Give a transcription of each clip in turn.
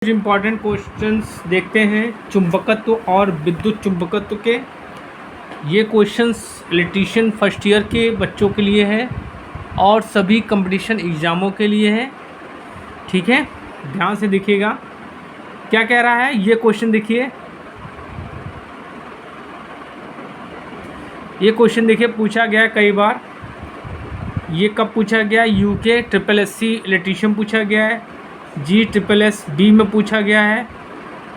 Important questions देखते हैं चुंबकत्व और विद्युत चुंबकत्व के। ये क्वेश्चंस इलेक्ट्रीशियन फर्स्ट ईयर के बच्चों के लिए है और सभी कंपटीशन एग्ज़ामों के लिए है। ठीक है, ध्यान से देखिएगा क्या कह रहा है। ये क्वेश्चन देखिए, ये क्वेश्चन देखिए पूछा गया कई बार। ये कब पूछा गया? यूके SSC इलेक्ट्रीशियन पूछा गया है, GSSB में पूछा गया है,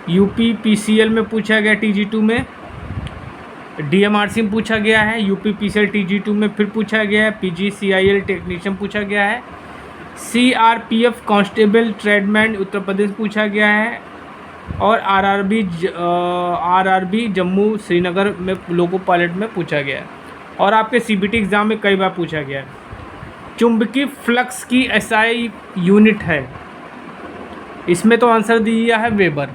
यूपी PCL में पूछा गया TG2 में, DMRC में पूछा गया है, यूपी PCL TG2 में फिर पूछा गया है, PGCIL टेक्नीशियन पूछा गया है, CRPF constable tradesman Uttar Pradesh पूछा गया है और RRB जम्मू श्रीनगर में लोको पायलट में पूछा गया है और आपके CBT एग्ज़ाम में कई बार पूछा गया है। चुंबकीय फ्लक्स की SI यूनिट है, इसमें तो आंसर दिया है वेबर।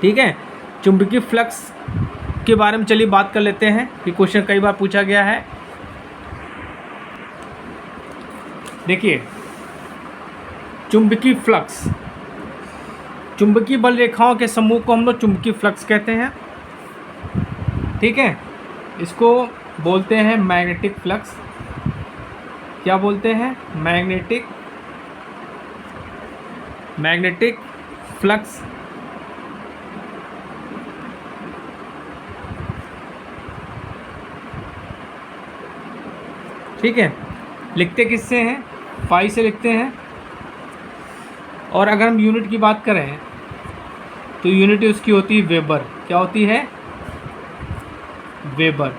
ठीक है, चुंबकीय फ्लक्स के बारे में चलिए बात कर लेते हैं कि क्वेश्चन कई बार पूछा गया है। देखिए चुंबकीय फ्लक्स, चुंबकीय बल रेखाओं के समूह को हम लोग चुंबकीय फ्लक्स कहते हैं। ठीक है, इसको बोलते हैं मैग्नेटिक फ्लक्स। क्या बोलते हैं? Magnetic flux. ठीक है, लिखते किससे हैं? फाई से लिखते हैं। और अगर हम यूनिट की बात करें तो यूनिट उसकी होती है वेबर। क्या होती है? वेबर।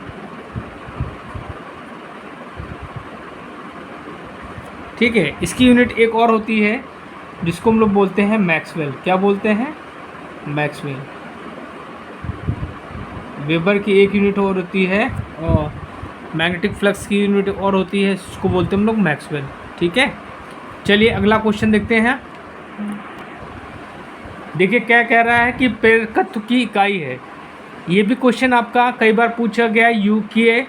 ठीक है, इसकी यूनिट एक और होती है जिसको हम लोग बोलते हैं मैक्सवेल। क्या बोलते हैं? मैक्सवेल। वेबर की एक यूनिट और होती है और मैग्नेटिक फ्लक्स की यूनिट और होती है, इसको बोलते हैं हम लोग मैक्सवेल। ठीक है, चलिए अगला क्वेश्चन देखते हैं। देखिए क्या कह रहा है कि प्रेरकत्व की इकाई है। ये भी क्वेश्चन आपका कई बार पूछा गया है। यूके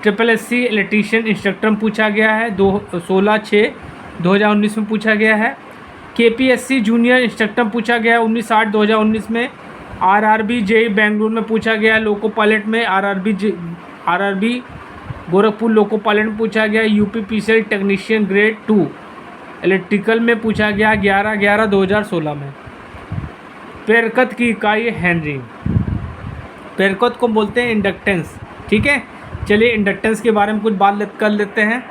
SSC इलेक्ट्रीशियन इंस्ट्रक्टर में पूछा गया है, 16/6/2019 में पूछा गया है। KPSC जूनियर इंस्ट्रक्टर में पूछा गया है 19/8/2019 में। RRB JEE बेंगलुरु में पूछा गया है लोको पायलट में। RRB गोरखपुर लोको पायलट में पूछा गया है। UP PCL technician grade 2 electrical में पूछा गया 11/11/2016 में। प्रेरकत्व की इकाई है हेनरी। प्रेरकत्व को बोलते हैं इंडक्टेंस। ठीक है, चलिए इंडक्टेंस के बारे में कुछ बात कर लेते हैं।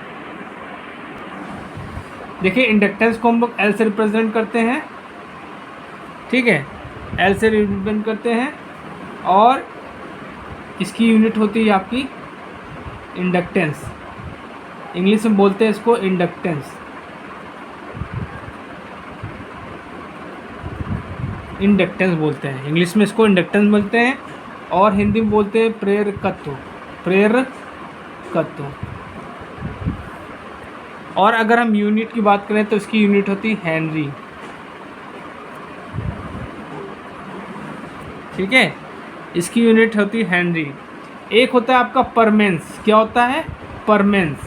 देखिए इंडक्टेंस को हम लोग L से रिप्रेजेंट करते हैं। ठीक है, L से रिप्रेजेंट करते हैं और इसकी यूनिट होती है आपकी इंडक्टेंस। इंग्लिश में बोलते हैं इसको इंडक्टेंस। इंडक्टेंस बोलते हैं, इंग्लिश में इसको इंडक्टेंस बोलते हैं और हिंदी में बोलते हैं प्रेरकत्व। प्रेरकत्व। और अगर हम यूनिट की बात करें तो इसकी यूनिट होती है हेनरी। ठीक है, इसकी यूनिट होती है हेनरी। एक होता है आपका परमेंस। क्या होता है? परमेंस।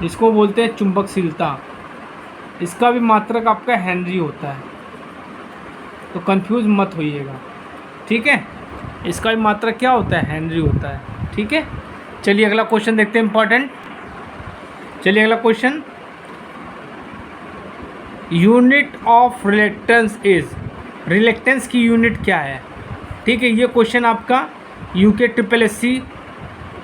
इसको बोलते हैं चुंबकशीलता। इसका भी मात्रक आपका हेनरी होता है, तो कंफ्यूज मत होइएगा। ठीक है, इसका भी मात्रक क्या होता है? हेनरी होता है। ठीक है, चलिए अगला क्वेश्चन देखते हैं, इंपॉर्टेंट। चलिए अगला question, unit of reluctance is. Reluctance की यूनिट क्या है? ठीक है, ये क्वेश्चन आपका यूके SSC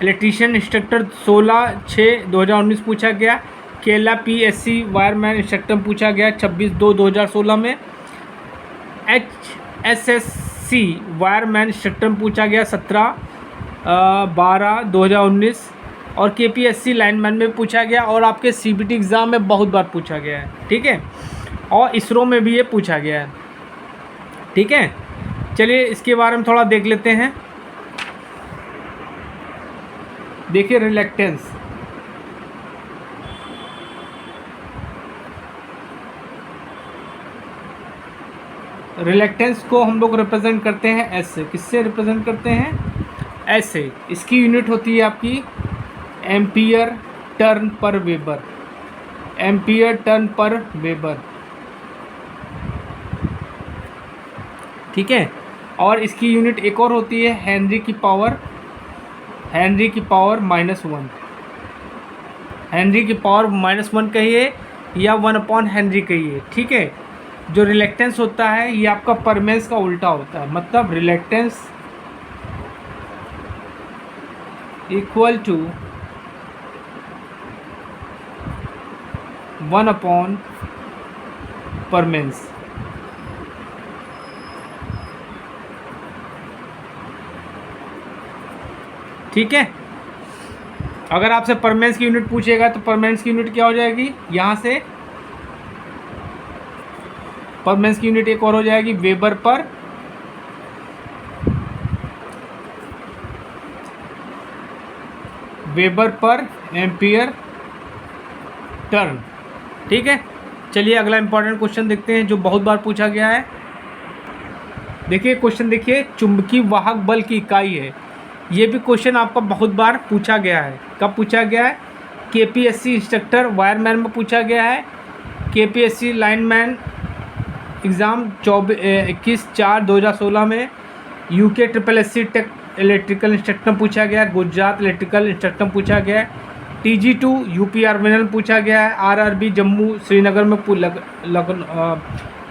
इलेक्ट्रीशियन इंस्ट्रक्टर 16/6/2019 पूछा गया। केरला PSC वायरमैन इंस्ट्रक्टर पूछा गया 26/2/2016 में। HSSC वायरमैन इंस्ट्रक्टर पूछा गया 17/12/2019 और KPSC लाइनमैन में पूछा गया और आपके CBT एग्ज़ाम में बहुत बार पूछा गया है। ठीक है, और इसरो में भी ये पूछा गया है। ठीक है, चलिए इसके बारे में थोड़ा देख लेते हैं। देखिए रिलेक्टेंस, रिलेक्टेंस को हम लोग रिप्रेजेंट करते हैं एस से। किससे रिप्रेजेंट करते हैं? एस से। इसकी यूनिट होती है आपकी एम्पियर टर्न पर वेबर। एम्पियर टर्न पर वेबर, ठीक है। और इसकी यूनिट एक और होती है हेनरी की पावर -1, हेनरी की पावर -1 कहिए या 1 हेनरी कहिए, ठीक है। जो रिलेक्टेंस होता है ये आपका परमेंस का उल्टा होता है, मतलब रिलेक्टेंस इक्वल टू 1 परमेंस। ठीक है। अगर आपसे परमेंस की यूनिट पूछेगा तो परमेंस की यूनिट क्या हो जाएगी, यहाँ से परमेंस की यूनिट एक और हो जाएगी वेबर पर एम्पियर टर्न, ठीक है। चलिए अगला इंपॉर्टेंट क्वेश्चन देखते हैं जो बहुत बार पूछा गया है। देखिए क्वेश्चन देखिए, चुंबकीय वाहक बल की इकाई है। ये भी क्वेश्चन आपका बहुत बार पूछा गया है। कब पूछा गया है? केपीएससी इंस्ट्रक्टर वायरमैन में पूछा गया है, केपीएससी लाइनमैन एग्ज़ाम 21/4/2016 में, UK SSC tech electrical instructor पूछा गया है, गुजरात इलेक्ट्रिकल इंस्ट्रक्टर पूछा गया है, TG2 यूपी आर्मिनल पूछा गया है, RRB जम्मू श्रीनगर में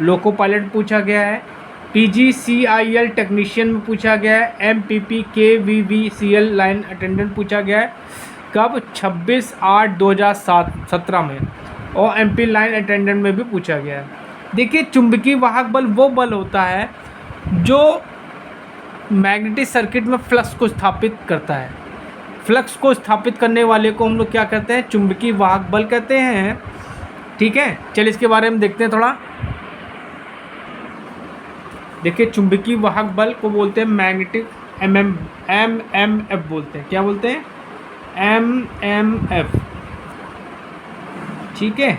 लोको पायलट पूछा गया है, PGCIL टेक्नीशियन में पूछा गया है, MPP KVVCL लाइन अटेंडेंट पूछा गया है। कब? 26/8/2017 में। और MP लाइन अटेंडेंट में भी पूछा गया है। देखिए चुंबकीय वाहक बल वो बल होता है जो मैग्नेटिक सर्किट में फ्लक्स को स्थापित करता है। फ्लक्स को स्थापित करने वाले को हम लोग क्या कहते हैं? चुंबकीय वाहक बल कहते हैं, ठीक है। चलिए इसके बारे में देखते हैं थोड़ा। देखिए चुंबकीय वाहक बल को बोलते हैं मैग्नेटिक MMF बोलते हैं। क्या बोलते हैं? MMF, ठीक है।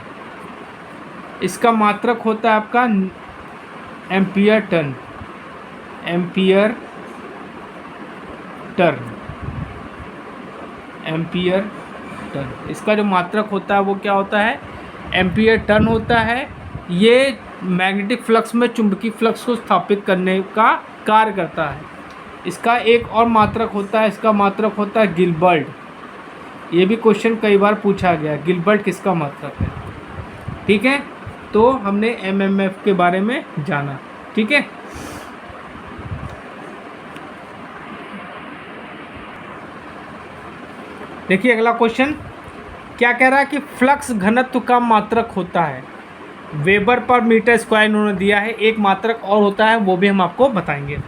इसका मात्रक होता है आपका एम्पियर टर्न, इसका जो मात्रक होता है वो क्या होता है? एम्पियर टर्न होता है। ये मैग्नेटिक फ्लक्स में चुंबकीय फ्लक्स को स्थापित करने का कार्य करता है। इसका एक और मात्रक होता है, इसका मात्रक होता है गिलबर्ट। ये भी क्वेश्चन कई बार पूछा गया है, गिलबर्ट किसका मात्रक है, ठीक है। तो हमने MMF के बारे में जाना, ठीक है। देखिए अगला क्वेश्चन क्या कह रहा है कि फ्लक्स घनत्व का मात्रक होता है वेबर पर मीटर स्क्वायर इन्होंने दिया है। एक मात्रक और होता है वो भी हम आपको बताएंगे।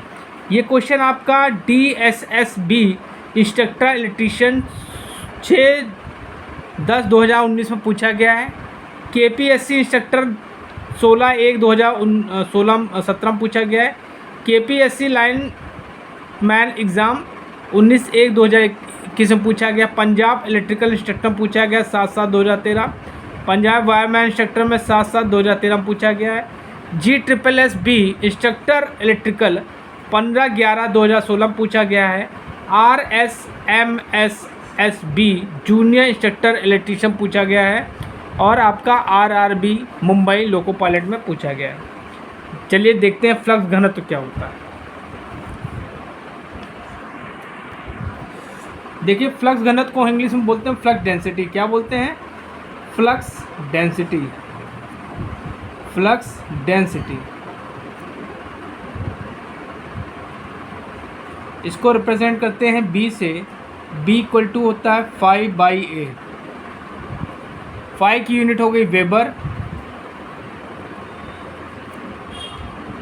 ये क्वेश्चन आपका DSSB इंस्ट्रक्टर इलेक्ट्रीशियन 6/10/2019 में पूछा गया है। KPSC इंस्ट्रक्टर 16/1/2017 में पूछा गया है। KPSC लाइन मैन एग्ज़ाम 19/1/2021 में पूछा गया। पंजाब इलेक्ट्रिकल इंस्ट्रक्टर पूछा गया 7/7/2013। पंजाब वायरमैन इंस्ट्रक्टर में 7/7/2013 में पूछा गया है। GSSB इंस्ट्रक्टर इलेक्ट्रिकल 15/11/2016 में पूछा गया है। RSMSSB जूनियर इंस्ट्रक्टर इलेक्ट्रीशियन पूछा गया है। और आपका RRB मुंबई लोको पायलट में पूछा गया है। चलिए देखते हैं फ्लक्स घनत्व क्या होता है। देखिए फ्लक्स घनत्व को इंग्लिश में बोलते हैं फ्लक्स डेंसिटी। क्या बोलते हैं? Flux density. इसको रिप्रेजेंट करते हैं B से। B इक्वल टू होता है 5/A। 5 की यूनिट हो गई वेबर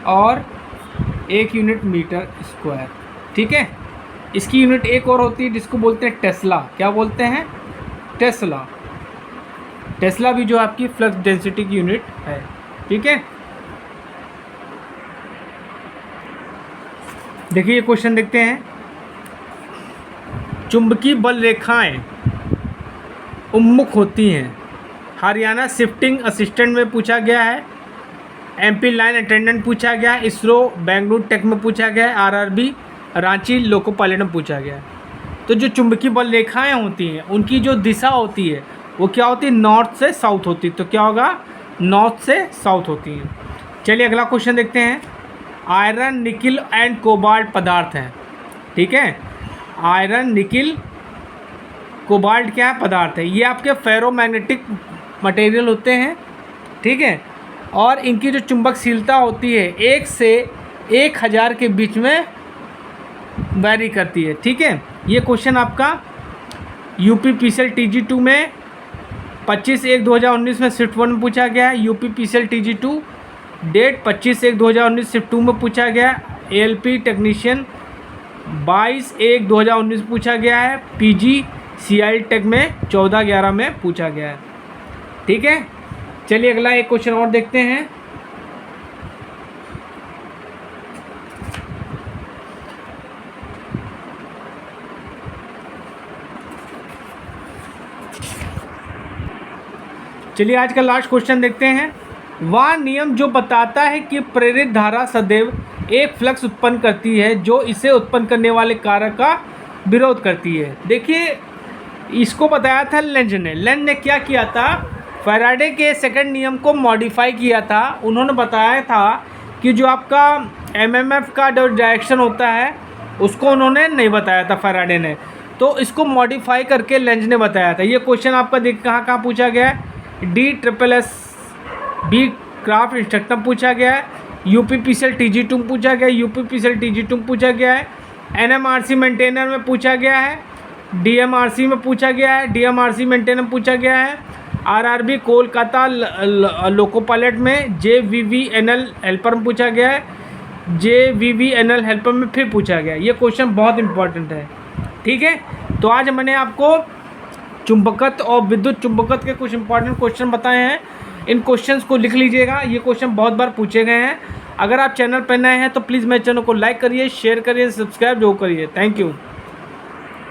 और 1 यूनिट मीटर स्क्वायर, ठीक है। इसकी यूनिट एक और होती है जिसको बोलते हैं टेस्ला। क्या बोलते हैं? टेस्ला भी जो आपकी फ्लक्स डेंसिटी की यूनिट है, ठीक है। देखिए ये क्वेश्चन देखते हैं। चुंबकीय बल रेखाएं उन्मुख होती हैं। हरियाणा शिफ्टिंग असिस्टेंट में पूछा गया है। MP लाइन अटेंडेंट पूछा गया है। इसरो बेंगलुरु टेक में पूछा गया है। RRB रांची लोको पायलट में पूछा गया है। तो जो चुंबकीय बल रेखाएं होती हैं उनकी जो दिशा होती है वो क्या होती है, नॉर्थ से साउथ होती है। तो क्या होगा, नॉर्थ से साउथ होती है। चलिए अगला क्वेश्चन देखते हैं। आयरन, निकिल एंड कोबाल्ट पदार्थ हैं, ठीक है। आयरन, निकिल, कोबाल्ट क्या है, पदार्थ है। ये आपके फेरोमैग्नेटिक मटेरियल होते हैं, ठीक है। और इनकी जो चुंबकशीलता होती है 1 से 1000 के बीच में वैरी करती है, ठीक है। ये क्वेश्चन आपका यूपी पीसीएल TG2 में 25/1/2019 में शिफ्ट 1 में पूछा गया है। UP PCL TG2 date 25/1/2019 shift 2 में पूछा गया। ALP टेक्नीशियन 22/1/2019 पूछा गया है। PGCIL टेक में 14/11 में पूछा गया है, ठीक है। चलिए अगला एक क्वेश्चन और देखते हैं। चलिए आज का लास्ट क्वेश्चन देखते हैं। वह नियम जो बताता है कि प्रेरित धारा सदैव एक फ्लक्स उत्पन्न करती है जो इसे उत्पन्न करने वाले कारक का विरोध करती है। देखिए इसको बताया था लेंज ने क्या किया था, फैराडे के सेकंड नियम को मॉडिफाई किया था। उन्होंने बताया था कि जो आपका MMF का जो डायरेक्शन होता है उसको उन्होंने नहीं बताया था फैराडे ने, तो इसको मॉडिफाई करके लेंज ने बताया था। ये क्वेश्चन आपका देख कहाँ पूछा गया है, DSSB क्राफ्ट इंस्ट्रक्टर पूछा गया है। यूपी पीसीएल TG2 में पूछा गया है। यूपी पीसीएल TG2 में पूछा गया है। NMRC मेंटेनर में पूछा गया है। DMRC में पूछा गया है। DMRC मेंटेनर में पूछा गया है। RRB कोलकाता लोको पायलट में JVVNL हेल्पर में पूछा गया है। JVVNL हेल्पर में फिर पूछा गया है। ये क्वेश्चन बहुत इंपॉर्टेंट है, ठीक है। तो आज मैंने आपको चुंबकत्व और विद्युत चुंबकत्व के कुछ इंपॉर्टेंट क्वेश्चन बताए हैं। इन क्वेश्चंस को लिख लीजिएगा, ये क्वेश्चन बहुत बार पूछे गए हैं। अगर आप चैनल पर नए हैं तो प्लीज़ मेरे चैनल को लाइक करिए, शेयर करिए, सब्सक्राइब जरूर करिए। Thank you.